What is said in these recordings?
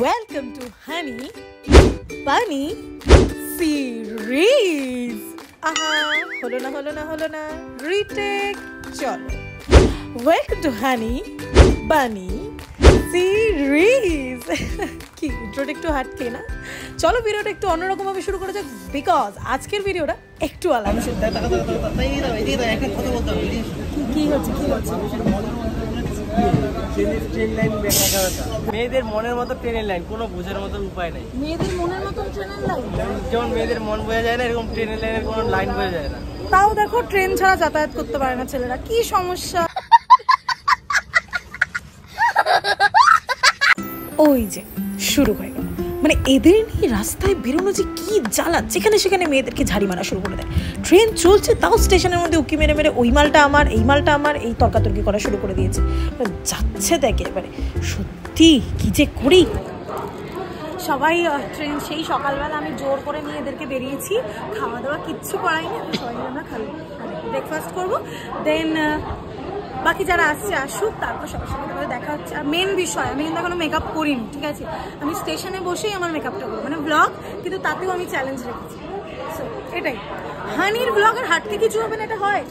Welcome to Honey Bunny Series. হলো না retake চলো। Welcome to Honey Bunny Series. কি ইন্ট্রোটা একটু হাঁটতে না? চলো ভিডিওটা একটু অন্যরকম ভাবে শুরু করা যাক, বিকজ আজকের ভিডিওটা একটু আলাদা। কি হচ্ছে মেয়েদের মনের মতো ট্রেনের লাইন কোনো বোঝার মতো উপায় নাই। মেয়েদের মনের মতো ট্রেনের লাইন, যেমন মেয়েদের মন বোঝা যায় না, এরকম ট্রেনের লাইনের কোনো লাইন বোঝা যায় না। তাও দেখো ট্রেন ছাড়া যাতায়াত করতে পারে না ছেলেরা, কি সমস্যা। ওই যে শুরু হয়ে গেল, মানে এদের নিয়ে রাস্তায় বেরোনো যে কি জ্বালা, যেখানে সেখানে মেয়েদেরকে ঝাড়ি মারা শুরু করে দেয়। ট্রেন চলছে তাও স্টেশনের মধ্যে উকি মেরে ওই মালটা আমার, এই মালটা আমার, এই তর্কাতর্কি করা শুরু করে দিয়েছে। যাচ্ছে দেখে এবারে সত্যি কি যে করি। সবাই ট্রেন সেই সকালবেলা আমি জোর করে নিয়ে এদেরকে বেরিয়েছি, খাওয়া দাওয়া কিচ্ছু করাইনি, সবাই আমরা খাবো, ব্রেকফাস্ট করবো, দেন বাকি যারা আসছে আসুক, তারপর সবার সঙ্গে তোমাদের দেখা হচ্ছে। আর মেন বিষয়, আমি কিন্তু এখনো মেকআপ করিনি, ঠিক আছে? আমি স্টেশনে বসেই আমার মেকআপটা করবো, মানে ব্লগ, কিন্তু তাতেও আমি চ্যালেঞ্জ রেখেছি। সো এটাই হানির ব্লগ। আর হাঁটতে কিছু হবে না, এটা হয়।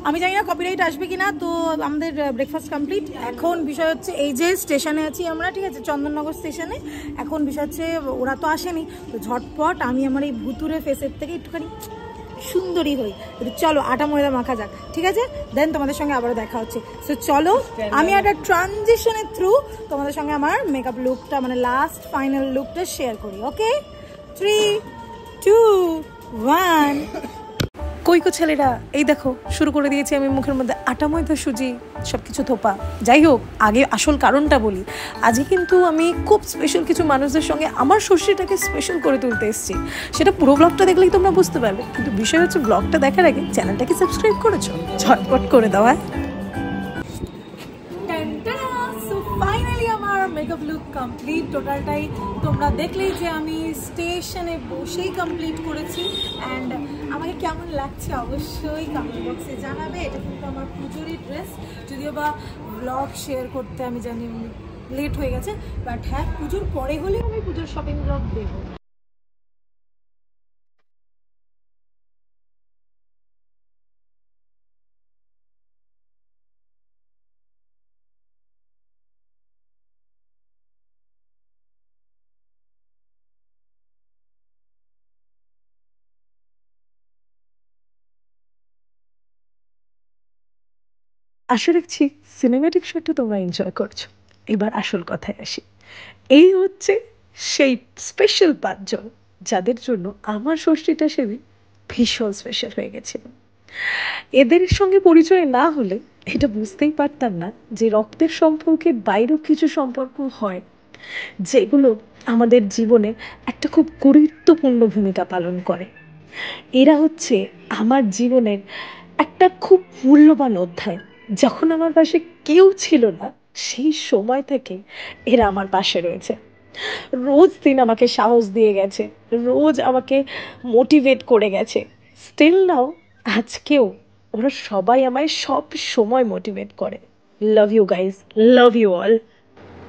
আমি জানি না কপিরাইট আসবে কিনা, তো আমাদের ব্রেকফাস্ট কমপ্লিট। এখন বিষয় হচ্ছে এই যে স্টেশনে আছি আমরা, ঠিক আছে, চন্দননগর স্টেশনে। এখন বিষয় হচ্ছে ওরা তো আসেনি, তো ঝটপট আমি আমার এই ভুতুরে ফেসের থেকে একটুখানি সুন্দরী হই। চলো আটা ময়দা মাখা যাক, ঠিক আছে? দেন তোমাদের সঙ্গে আবারও দেখা হচ্ছে। সো চলো আমি একটা ট্রানজিশনের থ্রু তোমাদের সঙ্গে আমার মেকআপ লুকটা, মানে লাস্ট ফাইনাল লুকটা শেয়ার করি। ওকে, 3, 2, 1। কই ছেলেরা, এই দেখো শুরু করে দিয়েছি আমি মুখের মধ্যে আটা ময়দা সুজি সবকিছু থোপা। যাই হোক, আগে আসল কারণটা বলি। আজকে কিন্তু আমি খুব স্পেশাল কিছু মানুষদের সঙ্গে আমার ষষ্ঠীটাকে স্পেশাল করে তুলতে এসেছি। সেটা পুরো ব্লগটা দেখলেই তোমরা বুঝতে পারবে, কিন্তু বিষয় হচ্ছে ব্লগটা দেখার আগে চ্যানেলটাকে সাবস্ক্রাইব করেছো, ঝটপট করে দাও। ফাইনালি আমার মেকআপ লুক কমপ্লিট, টোটালটাই তোমরা দেখলেই যে আমি স্টেশনে বসেই কমপ্লিট করেছি। অ্যান্ড আমাকে কেমন লাগছে অবশ্যই কমেন্ট বক্সে জানাবে। এটা কিন্তু আমার পুজোরই ড্রেস, যদিও বা ব্লগ শেয়ার করতে আমি জানি লেট হয়ে গেছে, বাট হ্যাঁ, পুজোর পরে হলেও আমি পুজোর শপিং ব্লগ দেবো। আশা রাখছি সিনেম্যাটিক শটটা তোমরা এনজয় করছো। এবার আসল কথায় আসি। এই হচ্ছে সেই স্পেশাল 5 জন যাদের জন্য আমার ষষ্ঠীটা সেদিন ভীষণ স্পেশাল হয়ে গেছিল। এদের সঙ্গে পরিচয় না হলে এটা বুঝতেই পারতাম না যে রক্তের সম্পর্কের বাইরেও কিছু সম্পর্ক হয়, যেগুলো আমাদের জীবনে একটা খুব গুরুত্বপূর্ণ ভূমিকা পালন করে। এরা হচ্ছে আমার জীবনের একটা খুব মূল্যবান অধ্যায়। যখন আমার পাশে কেউ ছিল না, সেই সময় থেকে এরা আমার পাশে রয়েছে। রোজ দিন আমাকে সাহস দিয়ে গেছে, রোজ আমাকে মোটিভেট করে গেছে। স্টিল নাও আজকেও ওরা সবাই আমায় সব সময় মোটিভেট করে। Love you guys, love you all.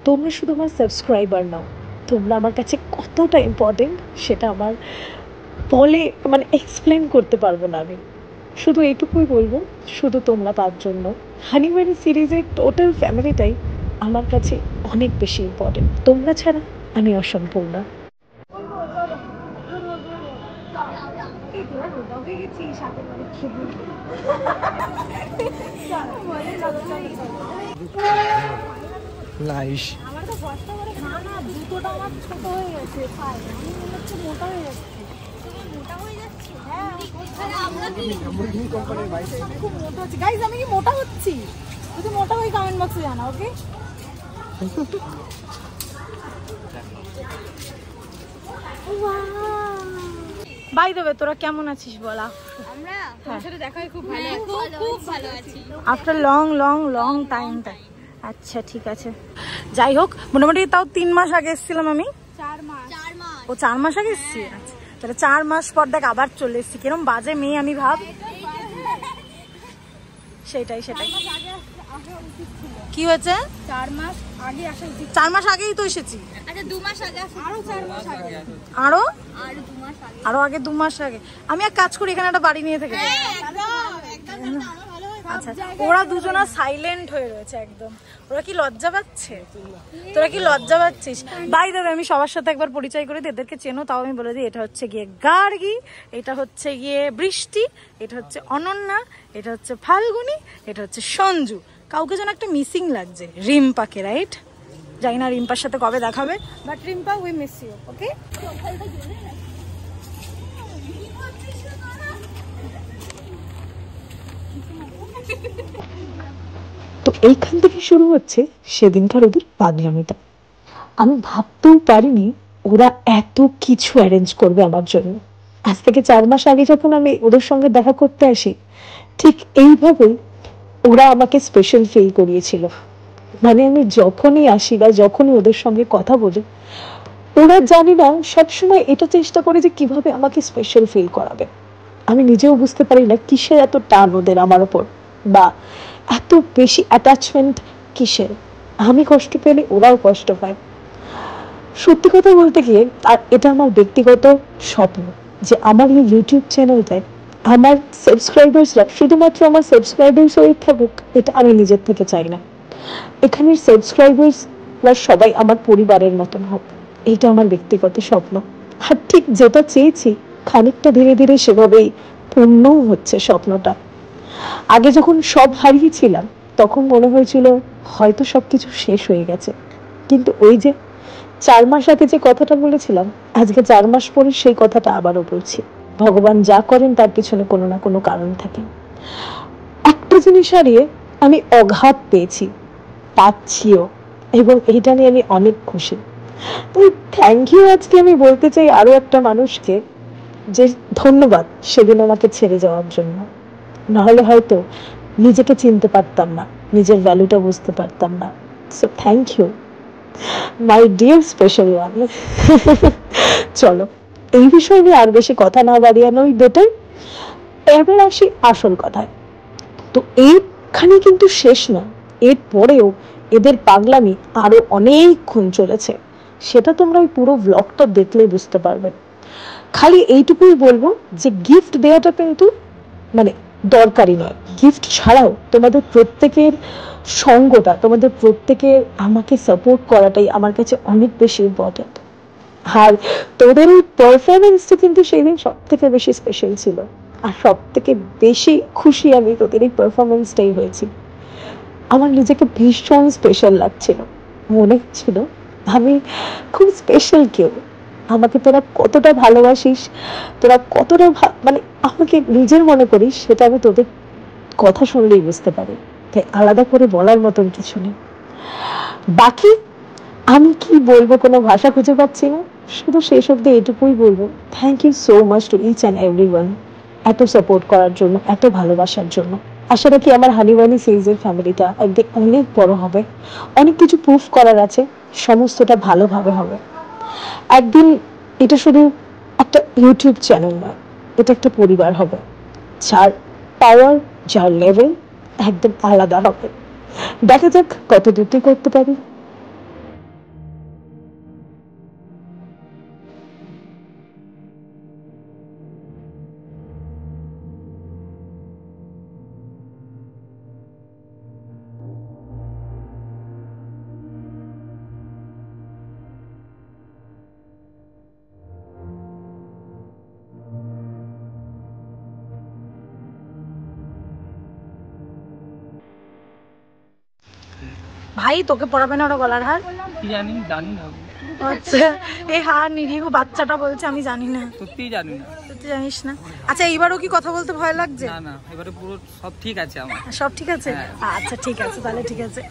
তোমরা শুধু আমার সাবস্ক্রাইবার নাও, তোমরা আমার কাছে কতটা ইম্পর্টেন্ট সেটা আমার বলে মানে এক্সপ্লেন করতে পারবো না আমি। শুধু এইটুকুই বলবো, শুধু তোমরা 5 জন নও, হানি বানি সিরিজের টোটাল ফ্যামিলিটাই আমার কাছে অনেক বেশি ইম্পর্টেন্ট। তোমরা ছাড়া আমি অসম্পূর্ণ। নাইস। আমার তো বস্তা করে না জুতোটা আমার ছোট হয়ে গেছে, আমি মনে হচ্ছে মোটা হয়ে যাচ্ছে। খুব মোটা হচ্ছে গাইজ, আমি কি মোটা হচ্ছি? যদি মোটা হই কমেন্ট বক্সে জানা, ওকে? বাই দ্য ওয়ে, তোরা কেমন আছিস বল? আমরা তোমার সাথে দেখা হয় খুব ভালো, খুব ভালো আছি আফটার লং টাইমটা। আচ্ছা ঠিক আছে, যাই হোক, মোটামুটি তাও 3 মাস আগে এসেছিলাম আমি। 4 মাস। ও 4 মাস আগে এসেছি? আচ্ছা, তাহলে 4 মাস পর দেখ আবার চলে এসেছি। কিরম বাজে মেয়ে আমি ভাব। সেটাই কি হয়েছে? 4 মাস আগে আসা উচিত। 4 মাস আগেই তো এসেছি। আচ্ছা 2 মাস আগে আরো 4 মাস আগে আরো 2 মাস আগে আরো আগে 2 মাস আগে। আমি এক কাজ করি, এখানে একটা বাড়ি নিয়ে থেকে যাই। আচ্ছা, ওরা দুজনা সাইলেন্ট হয়ে রয়েছে একদম। ওরা কি লজ্জা পাচ্ছে? তোরা কি লজ্জা পাচ্ছিস? বাই দ্য ওয়ে, আমি সবার সাথে একবার পরিচয় করে দিই, এদেরকে চেনো তাও আমি বলে দিই। এটা হচ্ছে গিয়ে গার্গী, এটা হচ্ছে গিয়ে বৃষ্টি, এটা হচ্ছে অনন্যা, এটা হচ্ছে ফাল্গুনি, এটা হচ্ছে সঞ্জু। কাউকে যেন একটা মিসিং লাগছে, রিম্পাকে, রাইট? জানি না রিম্পার সাথে কবে দেখাবে, but Rimpa we miss you, okay? তো এইখান থেকে শুরু হচ্ছে সেদিনকার ওদের পাগলামিটা। আমি ভাবতেও পারিনি ওরা এত কিছু অ্যারেঞ্জ করবে আমার জন্য। আজ থেকে 4 মাস আগে যখন আমি ওদের সঙ্গে দেখা করতে আসি, ঠিক এইভাবেই ওরা আমাকে স্পেশাল ফিল করিয়েছিল। মানে আমি যখনই আসি বা যখনই ওদের সঙ্গে কথা বলি, ওরা জানি না সবসময় এটা চেষ্টা করে যে কিভাবে আমাকে স্পেশাল ফিল করাবে। আমি নিজেও বুঝতে পারি না কিসের এত টান ওদের আমার ওপর, বা এত বেশি অ্যাটাচমেন্ট কিসের। আমি কষ্ট পেলে ওরাও কষ্ট পায়। সত্যি কথা বলতে গিয়ে, আর এটা আমার ব্যক্তিগত স্বপ্ন যে আমার এই ইউটিউব চ্যানেলটায় আমার সাবস্ক্রাইবার্সরা শুধুমাত্র আমার সাবস্ক্রাইবার্স হয়ে থাকুক, এটা আমি নিজের থেকে চাই না। এখানের সাবস্ক্রাইবার্সরা সবাই আমার পরিবারের মতন হোক, এইটা আমার ব্যক্তিগত স্বপ্ন। আর ঠিক যেটা চেয়েছি খানিকটা ধীরে ধীরে সেভাবেই পূর্ণও হচ্ছে স্বপ্নটা। আগে যখন সব হারিয়েছিলাম তখন মনে হয়েছিল হয়তো সবকিছু শেষ হয়ে গেছে, কিন্তু ওই যে 4 মাস আগে যে কথাটা বলেছিলাম, আজকে 4 মাস পরে সেই কথাটা আবারও বলছি। ভগবান যা করেন তার পিছনে কোনো না কোনো কারণ থাকে। একটা জিনিস হারিয়ে আমি অগাধ পেয়েছি, পাচ্ছিও, এবং এইটা নিয়ে আমি অনেক খুশি। তো থ্যাংক ইউ আজকে আমি বলতে চাই আরো একটা মানুষকে, যে ধন্যবাদ সেদিন আমাকে ছেড়ে যাওয়ার জন্য। নাহলে হয়তো নিজেকে চিনতে পারতাম না, নিজের ভ্যালুটা বুঝতে পারতাম না। So thank you my dear special one. চলো, এই বিষয়ে নিয়ে আর বেশি কথা না বাড়িয়ানোই বেটার। এবার আসি আসল কথায়। তো এইখানে কিন্তু শেষ নয়, এরপরেও এদের পাগলামি আরো অনেকক্ষণ চলেছে। সেটা তোমরা ওই পুরো ব্লগটা দেখলে বুঝতে পারবে। খালি এইটুকুই বলবো যে গিফট দেওয়াটা কিন্তু মানে দরকারি নয়। গিফট ছাড়াও তোমাদের প্রত্যেকের সঙ্গটা, তোমাদের প্রত্যেকের আমাকে সাপোর্ট করাটাই আমার কাছে অনেক বেশি ইম্পর্টেন্ট। আর তোদের ওই পারফরমেন্সটা কিন্তু সেই দিন সব থেকে বেশি স্পেশাল ছিল। আর সব থেকে বেশি খুশি আমি তোদের এই পারফরমেন্সটাই হয়েছি। আমার নিজেকে ভীষণ স্পেশাল লাগছিল, মনে হচ্ছিল আমি খুব স্পেশাল কেউ। আমাকে তোরা কতটা ভালোবাসিস, তোরা কতটা মানে আমাকে নিজের মনে করিস, সেটা আমি তোদের কথা শুনলেই বুঝতে পারি। তাই আলাদা করে বলার মতন কিছু নেই। বাকি আমি কি বলবো কোনো ভাষা খুঁজে পাচ্ছি না। শুধু শেষ অব্দি এটুকুই বলবো, thank you so much to each and everyone, এত সাপোর্ট করার জন্য, এত ভালোবাসার জন্য। আশা রাখি আমার হানিবানি সিরিজের ফ্যামিলিটা একদিন অনেক বড় হবে, অনেক কিছু প্রুফ করার আছে, সমস্তটা ভালোভাবে হবে। একদিন এটা শুধু একটা ইউটিউব চ্যানেল নয়, এটা একটা পরিবার হবে, যার পাওয়ার, যার লেভেল একদম আলাদা হবে। দেখা যাক কত দূরটি করতে পারি। ভাই তোকে পড়াবে না ওরা গলার হার? কি জানি, জানি না। আচ্ছা, এই হার নিরীহ বাচ্চাটা বলছে আমি জানি না। সত্যিই জানি না। তুই জানিস না? আচ্ছা, এইবারও কি কথা বলতে ভয় লাগছে? না না, এবারে পুরো সব ঠিক আছে আমার। সব ঠিক আছে? হ্যাঁ। আচ্ছা ঠিক আছে, তাহলে ঠিক আছে।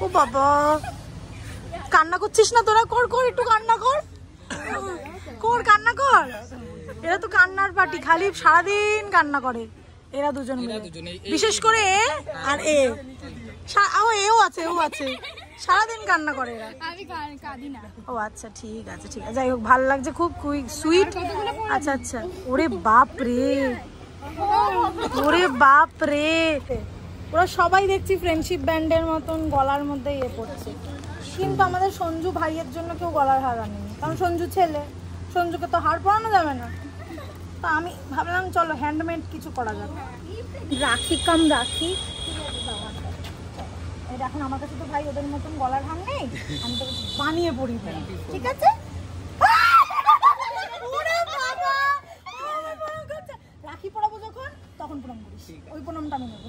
ও বাবা, কান্না করছিস না তোরা? কর কর, একটু কান্না কর, কর কান্না কর। এরা তো কান্নার পার্টি, খালি সারাদিন কান্না করে এরা দুজন মিলে, বিশেষ করে এ আর এ। এও আছে, ও আছে, সারাদিন কান্না করে এরা। আমি কাঁদি না। ও আচ্ছা ঠিক আছে, ঠিক আছে, যাই হোক, ভালো লাগছে খুব, সুইট। আচ্ছা আচ্ছা, ওরে বাপ রে, ওরে বাপ রে, ওরা সবাই দেখছি ফ্রেন্ডশিপ ব্যান্ডের মতন গলার মধ্যে ইয়ে পড়ছে, কিন্তু আমাদের সঞ্জু ভাইয়ের জন্য কেউ গলার হার আনেনি, কারণ সঞ্জু ছেলে, সঞ্জুকে তো হার পরানো যাবে না। তো আমি ভাবলাম চলো হ্যান্ডমেড কিছু করা যাবে, রাখি কাম রাখি। এখন আমার কাছে তো ভাই ওদের মতন গলার হার নেই, আমি তো বানিয়ে পড়ি, ঠিক আছে? রাখি পড়াবো যখন তখন প্রণাম করিস, ওই প্রণামটা আমি নেবো,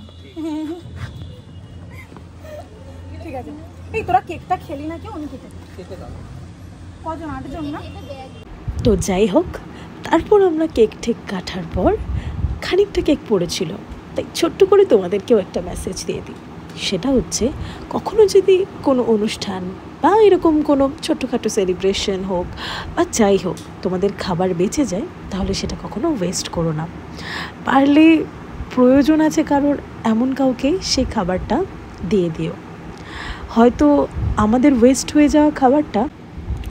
ঠিক আছে? এই তোরা কেকটা খেলি না কেউ? আমি কেটে কজন, 8 জন না? তো যাই হোক, তারপর আমরা কেক ঠেক কাটার পর খানিকটা কেক পড়েছিল, তাই ছোট্ট করে তোমাদেরকেও একটা মেসেজ দিয়ে দিই। সেটা হচ্ছে, কখনো যদি কোনো অনুষ্ঠান বা এরকম কোনো ছোট্টখাটো সেলিব্রেশন হোক বা যাই হোক, তোমাদের খাবার বেঁচে যায়, তাহলে সেটা কখনো ওয়েস্ট করো না। পারলে প্রয়োজন আছে কারোর, এমন কাউকে সেই খাবারটা দিয়ে দিও। হয়তো আমাদের ওয়েস্ট হয়ে যাওয়া খাবারটা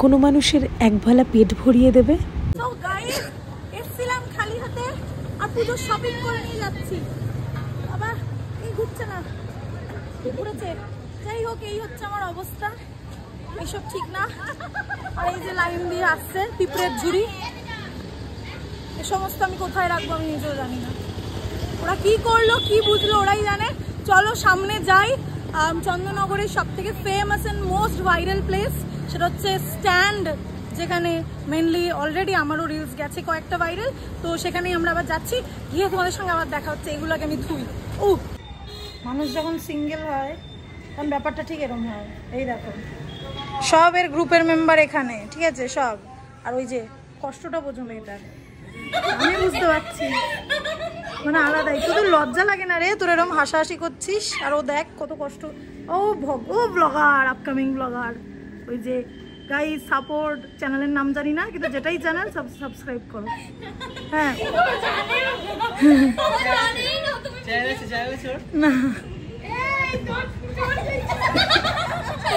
কোনো মানুষের একবেলা পেট ভরিয়ে দেবে। তো গাইস, এসেছিলাম খালি হাতে আর পুজো শপিং করে নিয়ে যাচ্ছি। আবার এই ঘুরছে না, ঘুরেছে। যাই হোক, এই হচ্ছে আমার অবস্থা, এইসব ঠিক না। আর এই যে লাইন দিয়ে আসছে পিঁপড়ের ঝুড়ি, এ সমস্ত আমি কোথায় রাখবো আমি নিজেও জানি না। ওরা কি করলো কি বুঝলো ওরাই জানে। চলো সামনে যাই। চন্দননগরের সব থেকে famous and most viral place, সেটা হচ্ছে স্ট্যান্ড, যেখানে মেনলি অলরেডি আমারও রিলস গেছে কয়েকটা ভাইরাল। তো সেখানেই আমরা আবার যাচ্ছি, গিয়ে তোমাদের সঙ্গে আবার দেখা হচ্ছে। এগুলোকে আমি থুই। মানুষ যখন সিঙ্গেল হয় তখন ব্যাপারটা ঠিক এরকম হয়। এই দেখো সবের গ্রুপের মেম্বার এখানে, ঠিক আছে সব। আর ওই যে কষ্টটা বোঝো মেয়েটার, আমি বুঝতে পারছি, মানে আলাদাই। তোদের লজ্জা লাগে না রে? তোর এরকম হাসাহাসি করছিস, আর ও দেখ কত কষ্ট। ও ব্লগার, আপকামিং ব্লগার। ওই যে গাইস সাপোর্ট, চ্যানেলের নাম জানি না, কিন্তু যেটাই চ্যানেল সাবস্ক্রাইব করো। হ্যাঁ না,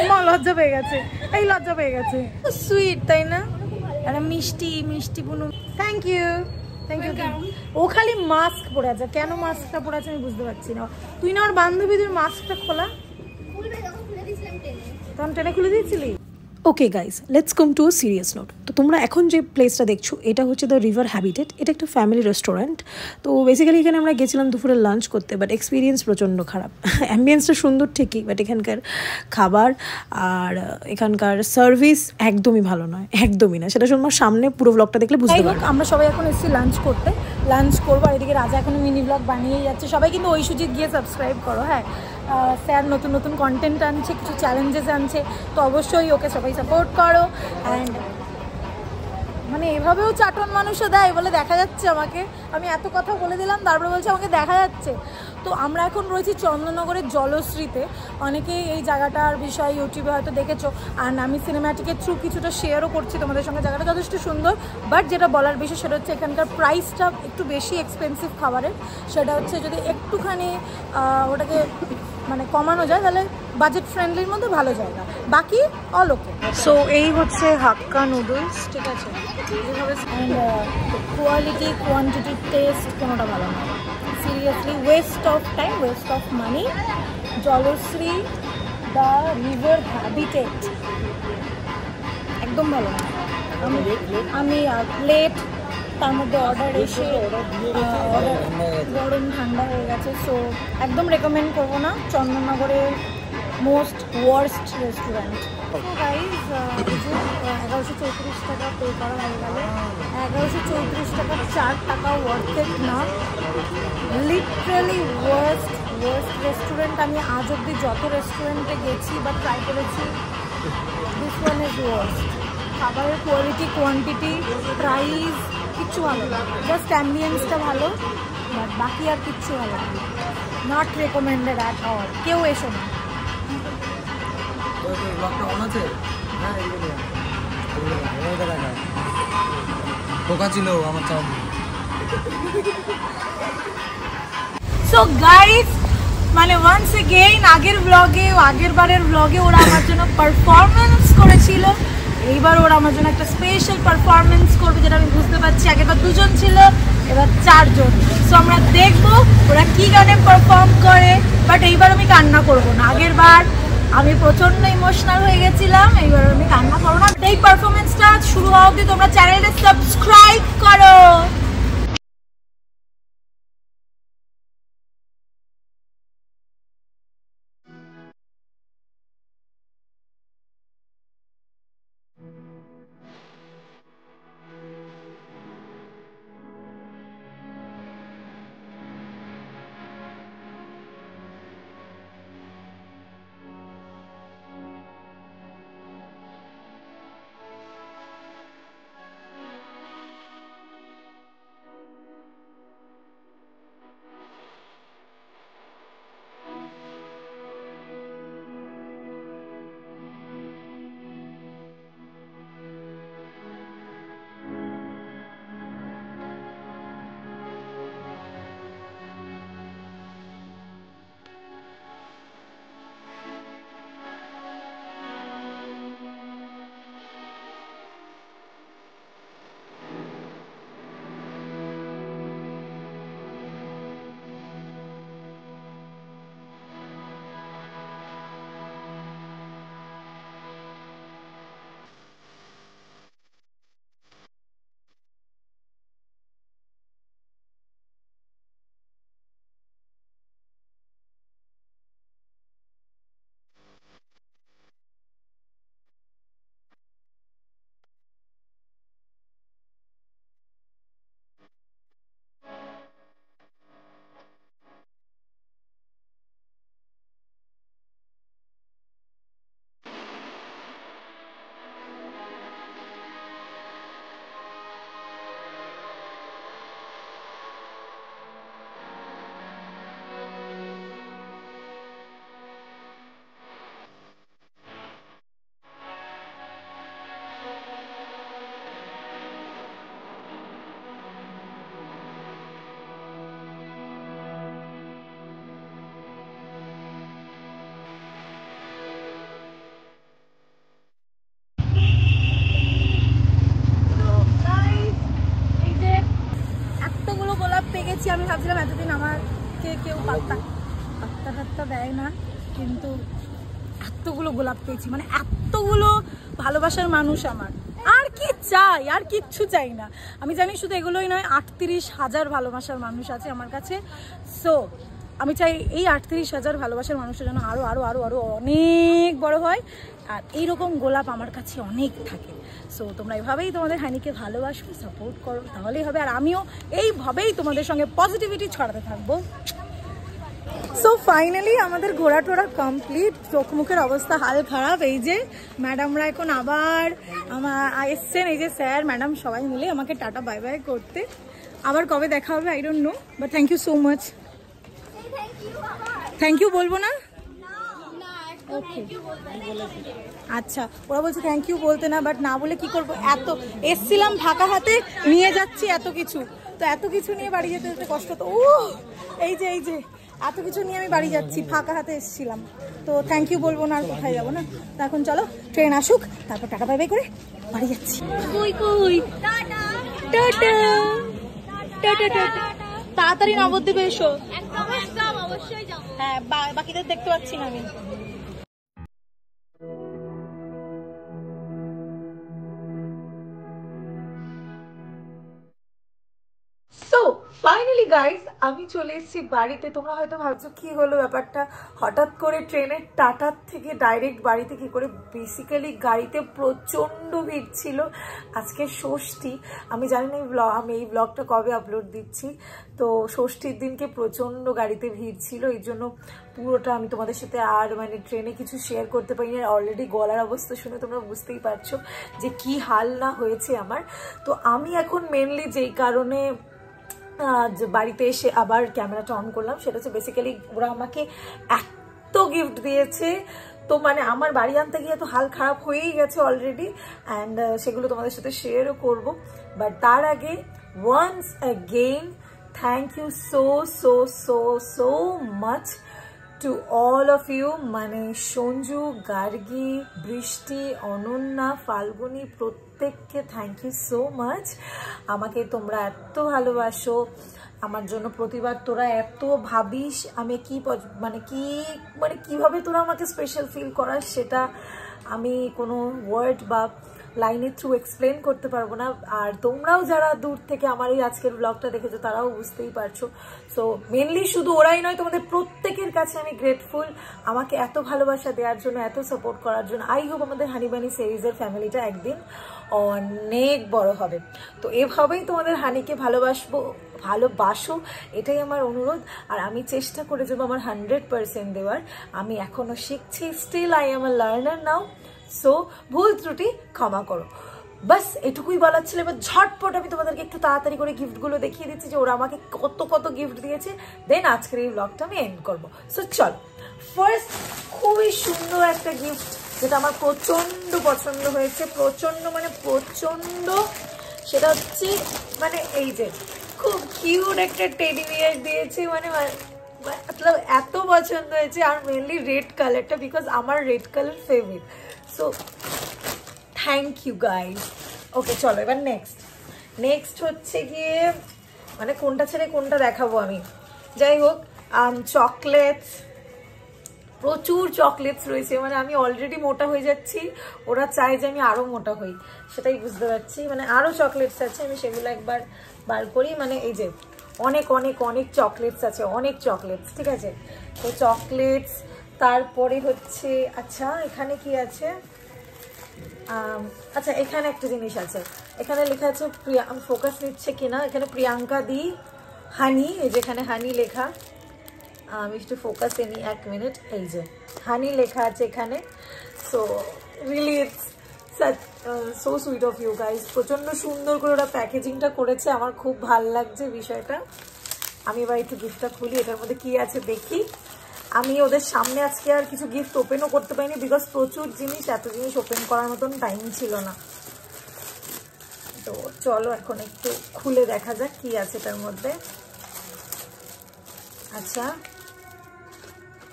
মা লজ্জা পেয়ে গেছে, এই লজ্জা পেয়ে গেছে। সুইট তাই না? আর মিষ্টি মিষ্টি বুনু, থ্যাংক ইউ থ্যাংক ইউ। ও খালি মাস্ক পরে আছে, কেন মাস্কটা পরে আছে আমি বুঝতে পারছি না। তুই না ওর বান্ধবীদের মাস্কটা খোলা, তখন টেনে খুলে দিয়েছিলি। Okay guys, let's come to serious note. তো তোমরা এখন যে প্লেসটা দেখছো, এটা হচ্ছে দ্য রিভার হ্যাবিটেট। এটা একটা ফ্যামিলি রেস্টুরেন্ট। তো বেসিক্যালি এখানে আমরা গেছিলাম দুপুরে লাঞ্চ করতে, বাট এক্সপিরিয়েন্স প্রচণ্ড খারাপ। অ্যাম্বিয়েন্সটা সুন্দর ঠিকই, বাট এখানকার খাবার আর এখানকার সার্ভিস একদমই ভালো নয়, একদমই না। সেটা তোমার সামনে পুরো ব্লগটা দেখলে বুঝতে পারবে। আমরা সবাই এখন এসেছি লাঞ্চ করতে, লাঞ্চ করবো। আর এদিকে রাজা এখন মিনি ব্লগ বানিয়েই যাচ্ছে। সবাই কিন্তু ওই সুজিত গিয়ে সাবস্ক্রাইব করো। হ্যাঁ, স্যার নতুন নতুন কন্টেন্ট আনছে, কিছু চ্যালেঞ্জেস আনছে, তো অবশ্যই ওকে সবাই সাপোর্ট করো। অ্যান্ড মানে এভাবেও চাটন মানুষও দেয় বলে দেখা যাচ্ছে আমাকে। আমি এত কথা বলে দিলাম, তারপরে বলছে আমাকে দেখা যাচ্ছে। তো আমরা এখন রয়েছি চন্দননগরের জলশ্রীতে। অনেকেই এই জায়গাটার বিষয়ে ইউটিউবে হয়তো দেখেছো, আর আমি সিনেম্যাটিকের থ্রু কিছুটা শেয়ারও করছি তোমাদের সঙ্গে। জায়গাটা যথেষ্ট সুন্দর, বাট যেটা বলার বিষয় সেটা হচ্ছে এখানকার প্রাইসটা একটু বেশি এক্সপেন্সিভ খাবারের। সেটা হচ্ছে যদি একটুখানি ওটাকে মানে কমানো যায় তাহলে বাজেট ফ্রেন্ডলির মধ্যে ভালো জায়গা, বাকি অল ওকে। সো এই হচ্ছে হাক্কা নুডলস, ঠিক আছে? এইভাবে কোয়ালিটি, কোয়ান্টিটি, টেস্ট কোনোটা ভালো না। Seriously West of time, West of money. Jalashree the river habitat একদম ভালো না। আমি প্লেট, তার মধ্যে অর্ডার এসে গরম ঠান্ডা হয়ে গেছে। সো একদম রেকমেন্ড করবো না। চন্দননগরের মোস্ট ওয়ার্স্ট রেস্টুরেন্ট। গাইজ 1134 টাকা পে করা হয়ে গেল। 1134 টাকা 4 টাকা ওয়ার্থেড না, লিটারালি ওয়ার্স্ট রেস্টুরেন্ট। আমি আজ অব্দি যত রেস্টুরেন্টে গেছি বা ট্রাই করেছি, দিস ওয়ান ইজ ওয়ার্স্ট। খাবারের কোয়ালিটি, কোয়ান্টিটি, প্রাইস কিচ্ছু ভালো না। জাস্ট অ্যাম্বিয়েন্সটা ভালো, বাট বাকি আর কিচ্ছু ভালো না। Not recommended at all. কেউ এসো না। সো গাইস, মানে ওয়ান্স এগেইন আগের বারের ব্লগে ওরা আমার জন্য পারফরমেন্স করেছিল। এইবার ওরা আমার জন্য একটা স্পেশাল পারফরমেন্স করবে, যেটা আমি বুঝতে পারছি। আগেরবার দুজন ছিল, এবার 4 জন। সো আমরা দেখবো ওরা কি গানে পারফর্ম করে। বাট এইবার আমি কান্না করব না, আগের বার আমি প্রচন্ড ইমোশনাল হয়ে গেছিলাম, এইবার আমি কান্না করবো না। এই পারফরমেন্সটা শুরু হওয়া অবধি তোমরা চ্যানেলটা সাবস্ক্রাইব করো। আমি ভাবছিলাম এতদিন আমাকে কেউ পাত্তা দেয় না, কিন্তু এতগুলো গোলাপ পেয়েছি, মানে এতগুলো ভালোবাসার মানুষ আমার। আর কি চাই, আর কিচ্ছু চাই না। আমি জানি শুধু এগুলোই নয়, 38,000 ভালোবাসার মানুষ আছে আমার কাছে। সো আমি চাই এই 38,000 ভালোবাসার মানুষের জন্য আরো আরো আরো আরো অনেক বড় হয়, আর এইরকম গোলাপ আমার কাছে অনেক থাকে। সো তোমরা এইভাবেই তোমাদের হানিকে ভালোবাসো, সাপোর্ট করো, তাহলেই হবে। আর আমিও এইভাবেই তোমাদের সঙ্গে পজিটিভিটি ছড়াতে থাকবো। সো ফাইনালি আমাদের ঘোরা টোরা কমপ্লিট। চোখ মুখের অবস্থা হাল খারাপ। এই যে ম্যাডামরা এখন আবার এসছেন, এই যে স্যার ম্যাডাম সবাই মিলে আমাকে টাটা বাই বাই করতে। আবার কবে দেখা হবে I don't know, but thank you so much. Thank you বলবো না? ওকে আচ্ছা, ওরা বলছে থ্যাংক ইউ বলতে না, বাট না বলে কি করবো, এত এসছিলাম ফাঁকা হাতে, নিয়ে যাচ্ছি এত কিছু, তো এত কিছু নিয়ে বাড়ি যেতে যেতে কষ্ট। তো এই যে এত কিছু নিয়ে আমি বাড়ি যাচ্ছি, ফাঁকা হাতে এসছিলাম, তো থ্যাংক ইউ বলবো না, আর কোথায় যাবো না। তো এখন চলো ট্রেন আসুক, তারপর টাটা বাই বাই করে বাড়ি যাচ্ছি। তাড়াতাড়ি নবদ্বীপে এসো। হ্যাঁ, বাকিদের দেখতে পাচ্ছি না আমি। সো ফাইনালি গাইস আমি চলে এসেছি বাড়িতে। তোমরা হয়তো ভাবছো কি হলো ব্যাপারটা, হঠাৎ করে ট্রেনের টাটার থেকে ডাইরেক্ট বাড়িতে কি করে। বেসিক্যালি গাড়িতে প্রচণ্ড ভিড় ছিল। আজকে ষষ্ঠী, আমি জানি না আমি এই ব্লগটা কবে আপলোড দিচ্ছি, তো ষষ্ঠীর দিনকে প্রচণ্ড গাড়িতে ভিড় ছিল, এই জন্য পুরোটা আমি তোমাদের সাথে আর মানে ট্রেনে কিছু শেয়ার করতে পারিনি। আর অলরেডি গলার অবস্থা শুনে তোমরা বুঝতেই পারছো যে কি হাল না হয়েছে আমার। তো আমি এখন মেনলি যেই কারণে বাড়িতে এসে আবার ক্যামেরাটা অন করলাম, সেটা হচ্ছে বেসিক্যালি ওরা আমাকে এত গিফট দিয়েছে, তো মানে আমার বাড়ি আনতে গিয়ে তো হাল খারাপ হয়েই গেছে অলরেডি, অ্যান্ড সেগুলো তোমাদের সাথে শেয়ারও করব। বাট তার আগে once again thank you so so so so much to all of you, মানে সঞ্জু, গার্গী, বৃষ্টি, অনন্যা, ফাল্গুনী, প্রত্যেককে থ্যাংক ইউ সো মাচ। আমাকে তোমরা এত ভালোবাসো, আমার জন্য প্রতিবার তোরা এত ভাবিস, আমি মানে কিভাবে তোরা আমাকে স্পেশাল ফিল করাস সেটা আমি কোনো ওয়ার্ড বা লাইনের থ্রু এক্সপ্লেন করতে পারবো না। আর তোমরাও যারা দূর থেকে আমার এই আজকের ব্লগটা দেখেছো তারাও বুঝতেই পারছো। সো মেনলি শুধু ওরাই নয়, তোমাদের প্রত্যেকের কাছে আমি গ্রেটফুল আমাকে এত ভালোবাসা দেওয়ার জন্য, এত সাপোর্ট করার জন্য। আই হোপ আমাদের হানিবানি সিরিজের ফ্যামিলিটা একদিন অনেক বড় হবে। তো এভাবেই তোমাদের হানিকে ভালোবাসো, এটাই আমার অনুরোধ। আর আমি চেষ্টা করে যাবো আমার 100% দেওয়ার। আমি এখনো শিখছি, still I am a learner now. So ভুল ত্রুটি ক্ষমা করো, বাস এটুকুই বলার ছিল। এবার ঝটপট আমি তোমাদেরকে একটু তাড়াতাড়ি করে গিফটগুলো দেখিয়ে দিচ্ছি যে ওরা আমাকে কত কত গিফট দিয়েছে, দেন আজকের এই ব্লগটা আমি এন্ড করবো। সো চল, ফার্স্ট খুবই সুন্দর একটা গিফট যেটা আমার প্রচন্ড পছন্দ হয়েছে, প্রচন্ড। সেটা হচ্ছে মানে এই যে খুব কিউট একটা টেডি বিয়ার দিয়েছে, मतलब এত পছন্দ হয়েছে। আর মেনলি রেড কালারটা, বিকজ আমার red colour favourite. So thank you guys. Okay চলো এবার নেক্সট হচ্ছে গিয়ে মানে কোনটা ছেড়ে কোনটা দেখাবো আমি। যাই হোক, চকলেটস, প্রচুর চকলেটস রয়েছে। মানে আমি অলরেডি মোটা হয়ে যাচ্ছি, ওরা চায় যে আমি আরো মোটা হই, সেটাই বুঝতে পারছি। মানে আরো চকলেটস আছে, আমি সেগুলো একবার বার করি। মানে এই যে অনেক অনেক অনেক চকলেটস আছে, অনেক চকলেটস, ঠিক আছে। তো চকলেটস, তারপরে হচ্ছে আচ্ছা এখানে কি আছে, আচ্ছা এখানে একটা জিনিস আছে, এখানে লেখা আছে ফোকাস নিচ্ছে কিনা, এখানে প্রিয়াঙ্কা দি হানি, এই যেখানে হানি লেখা, আমি একটু ফোকাস এনি, 1 মিনিট, এই যে হানি লেখা আছে এখানে। So really it's so sweet of you guys. প্রচন্ড সুন্দর করে ওরা প্যাকেজিংটা করেছে, আমার খুব ভাল লাগছে বিষয়টা। আমি এবার একটু গিফটটা খুলি, এটার মধ্যে কি আছে দেখি। আমি ওদের সামনে আজকে আর কিছু গিফট ওপেনও করতে পারিনি, বিকজ প্রচুর জিনিস, এত জিনিস ওপেন করার মতন টাইম ছিল না। তো চলো এখন একটু খুলে দেখা যাক কি আছে এটার মধ্যে। আচ্ছা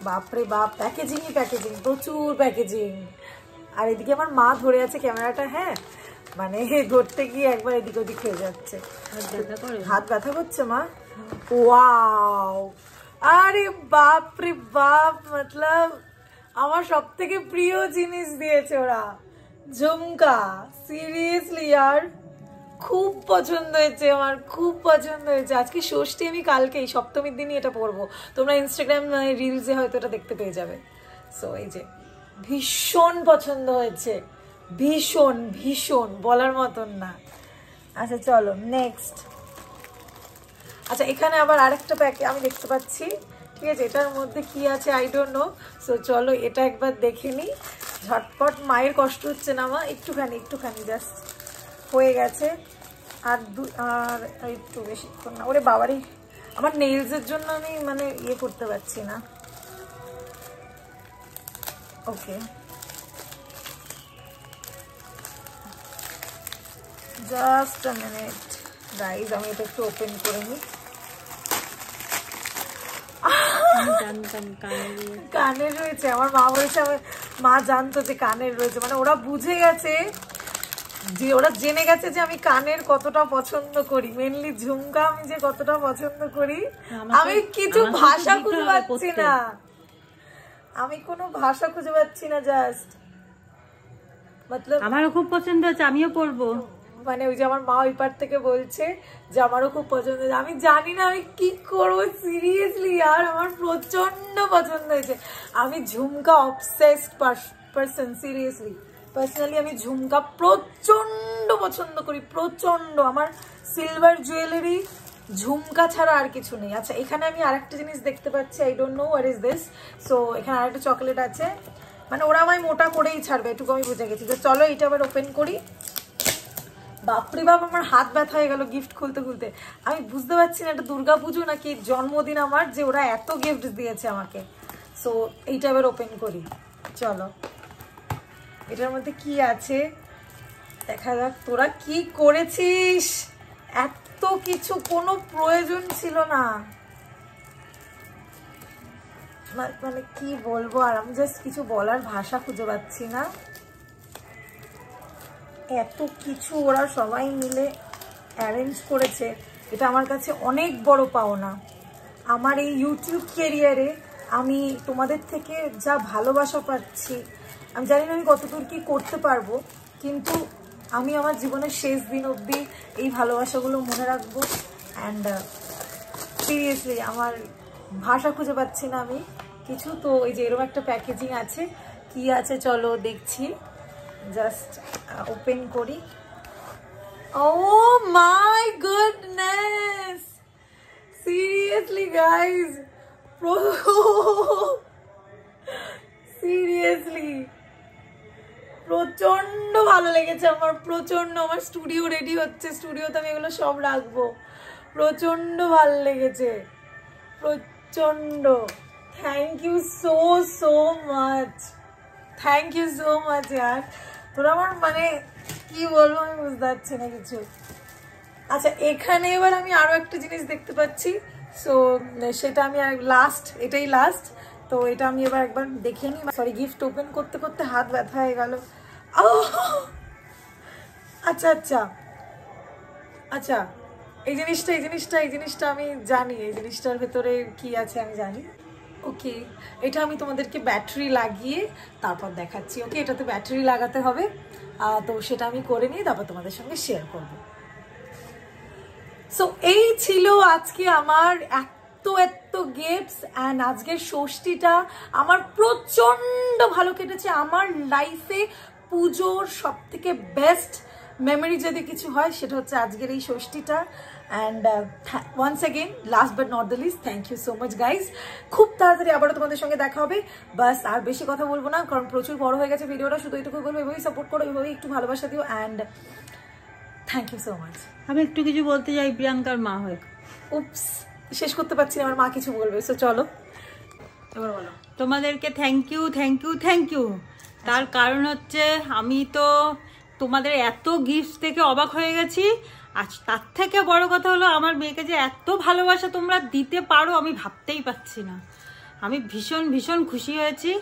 বাপরে বাপ, প্যাকেজিং, প্রচুর প্যাকেজিং। আর এদিকে আমার মা ধরে আছে ক্যামেরাটা, হ্যাঁ মানে ধরতে গিয়ে একবার এদিক ওদিক হয়ে যাচ্ছে, হাত ব্যথা করছে মা। ওয়াও, আরে বাপরে বাপ, মতলব আমার সব থেকে প্রিয় জিনিস দিয়েছে ওরা, ঝুমকা। সিরিয়াসলি यार খুব পছন্দ হয়েছে আমার, খুব পছন্দ হয়েছে। আজকে ষষ্ঠী, আমি কালকেই সপ্তমীর দিনই এটা পরবো, তোমরা ইনস্টাগ্রাম রিলসে হয়তো এটা দেখতে পেয়ে যাবে। সো এই যে ভীষণ পছন্দ হয়েছে, ভীষণ ভীষণ বলার মতন না। আচ্ছা চলো নেক্সট। আচ্ছা এখানে আবার আরেকটা প্যাকেট আমি দেখতে পাচ্ছি, ঠিক আছে, এটার মধ্যে কি আছে আই ডোন্ট নো। সো চলো এটা একবার দেখে নিই ঝটপট। মায়ের কষ্ট হচ্ছে না মা, একটুখানি জাস্ট হয়ে গেছে। আর একটু বেশিক্ষণ না, ওরে বাবারই, আমার নেইলসের জন্য আমি মানে ইয়ে করতে পারছি না। ওকে জাস্ট আ মিনিট গাইজ, আমি এটা একটু ওপেন করে নিই। কানের রয়েছে, আমার মা বলেছে, মা জানতো যে কানের রয়েছে, মানে ওরা বুঝে গেছে, যে ওরা জেনে গেছে যে আমি কানের কতটা পছন্দ করি, মেনলি ঝুমকা আমি যে কতটা পছন্দ করি। আমি কিছু ভাষা খুঁজে পাচ্ছি না, আমি কোনো ভাষা খুঁজে পাচ্ছি না, জাস্ট মতলব আমারও খুব পছন্দ হচ্ছে, আমিও পরবো। মানে ওই যে আমার মা ওই পার থেকে বলছে যে আমারও খুব পছন্দ হয়েছে, আমি জানি না আমি কি করবো সিরিয়াসলি। আর আমার প্রচন্ড পছন্দ হয়েছে, আমি ঝুমকা অবসেসড পারসন, সিরিয়াসলি পার্সোনালি আমি ঝুমকা প্রচন্ড পছন্দ করি, প্রচন্ড। আমার সিলভার জুয়েলারি ঝুমকা ছাড়া আর কিছু নেই। আচ্ছা এখানে আমি আরেকটা জিনিস দেখতে পাচ্ছি, I don't know what is this. So এখানে আরেকটা চকলেট আছে, মানে ওরা আমায় মোটা করেই ছাড়বে, এটুকু আমি বুঝে গেছি। তো চলো এটা আবার ওপেন করি। বাপরে বাপ, আমার হাত ব্যথা হয়ে গেল গিফট খুলতে খুলতে। আমি বুঝতে পারছি না এটা দুর্গাপুজো নাকি জন্মদিন আমার, যে ওরা এত গিফট দিয়েছে আমাকে। সো এইটা আবার ওপেন করি, চলো এটার মধ্যে কি আছে দেখা যাক। তোরা কি করেছিস, এত কিছু কোনো প্রয়োজন ছিল না, মানে কি বলবো। আর আমি জাস্ট কিছু বলার ভাষা খুঁজে পাচ্ছি না। এত কিছু ওরা সবাই মিলে অ্যারেঞ্জ করেছে, এটা আমার কাছে অনেক বড় পাওনা। আমার এই ইউটিউব ক্যারিয়ারে আমি তোমাদের থেকে যা ভালোবাসা পাচ্ছি, আমি জানি না আমি কতদূর কি করতে পারবো, কিন্তু আমি আমার জীবনের শেষ দিন অবধি এই ভালোবাসাগুলো মনে রাখবো। অ্যান্ড সিরিয়াসলি আমার ভাষা খুঁজে পাচ্ছি না আমি কিছু। তো এই যে এরকম একটা প্যাকেজিং আছে, কি আছে চলো দেখছি, জাস্ট ওপেন করি। Oh my goodness! Seriously guys, seriously প্রচন্ড ভালো লেগেছে আমার, প্রচন্ড। আমার স্টুডিও রেডি হচ্ছে, স্টুডিওতে আমি এগুলো সব রাখবো। প্রচন্ড ভালো লেগেছে, প্রচন্ড। Thank you so so much, thank you so much ইয়ার। তোরা আমার মানে কি বলবো আমি বুঝতে পারছি না কিছু। আচ্ছা এখানে এবার আমি আরো একটা জিনিস দেখতে পাচ্ছি, সো সেটা আমি আর লাস্ট, এটাই লাস্ট। তো এটা আমি এবার একবার দেখে নিই। সরি, গিফট ওপেন করতে করতে হাত ব্যথা হয়ে গেল। আচ্ছা আচ্ছা আচ্ছা, এই জিনিসটা আমি জানি, এই জিনিসটার ভেতরে কি আছে আমি জানি। ওকে, এটা আমি তোমাদেরকে ব্যাটারি লাগিয়ে তারপর দেখাচ্ছি। ওকে, এটাতে ব্যাটারি লাগাতে হবে, তো সেটা আমি করে নিয়ে তারপর তোমাদের সঙ্গে শেয়ার করব। সো এই ছিল আজকে আমার এত গিফটস। অ্যান্ড আজকের ষষ্ঠীটা আমার প্রচন্ড ভালো কেটেছে। আমার লাইফে পুজোর সব থেকে বেস্ট মেমোরি যদি কিছু হয় সেটা হচ্ছে আজকের এই ষষ্ঠীটা। And once again, last but not the least, thank you so much guys. খুব তাড়াতাড়ি আবারও তোমাদের সঙ্গে দেখা হবে। বাস আর বেশি কথা বলবো না, কারণ প্রচুর বড় হয়ে গেছে ভিডিওটা। শুধু এটুকু বলবো, এভাবেই সাপোর্ট করো, এভাবেই একটু ভালোবাসা দিও। And thank you so much. আমি একটু কিছু বলতে চাই প্রিয়াঙ্কার মা হয়ে। উপস, শেষ করতে পারছি না, আমার মা কিছু বলবে। সো চলো এবার বলো। তোমাদেরকে thank you thank you thank you. তার কারণ হচ্ছে আমি তো তোমাদের এত গিফট থেকে অবাক হয়ে গেছি। আর তার থেকে বড় কথা হলো আমার মেয়েকে যে এত ভালোবাসা তোমরা দিতে পারো আমি ভাবতেই পারছি না। আমি ভীষণ ভীষণ খুশি হয়েছি।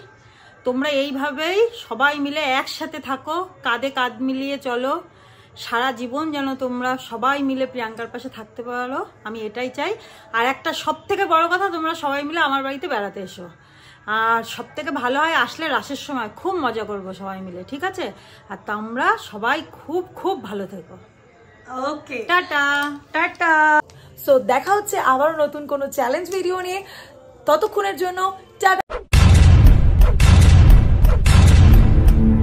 তোমরা এইভাবেই সবাই মিলে একসাথে থাকো, কাঁধে কাঁধ মিলিয়ে চলো, সারা জীবন যেন তোমরা সবাই মিলে প্রিয়াঙ্কার পাশে থাকতে পারো, আমি এটাই চাই। আর একটা সব থেকে বড় কথা, তোমরা সবাই মিলে আমার বাড়িতে বেড়াতে এসো। আর সব থেকে ভালো হয় আসলে রাসের সময় খুব মজা করবো সবাই মিলে, ঠিক আছে? আর তোমরা সবাই খুব খুব ভালো থেকো। ওকে, টাটা টাটা। সো দেখা হচ্ছে আবার নতুন কোনো চ্যালেঞ্জ ভিডিও নিয়ে। ততক্ষণের জন্য টাটা।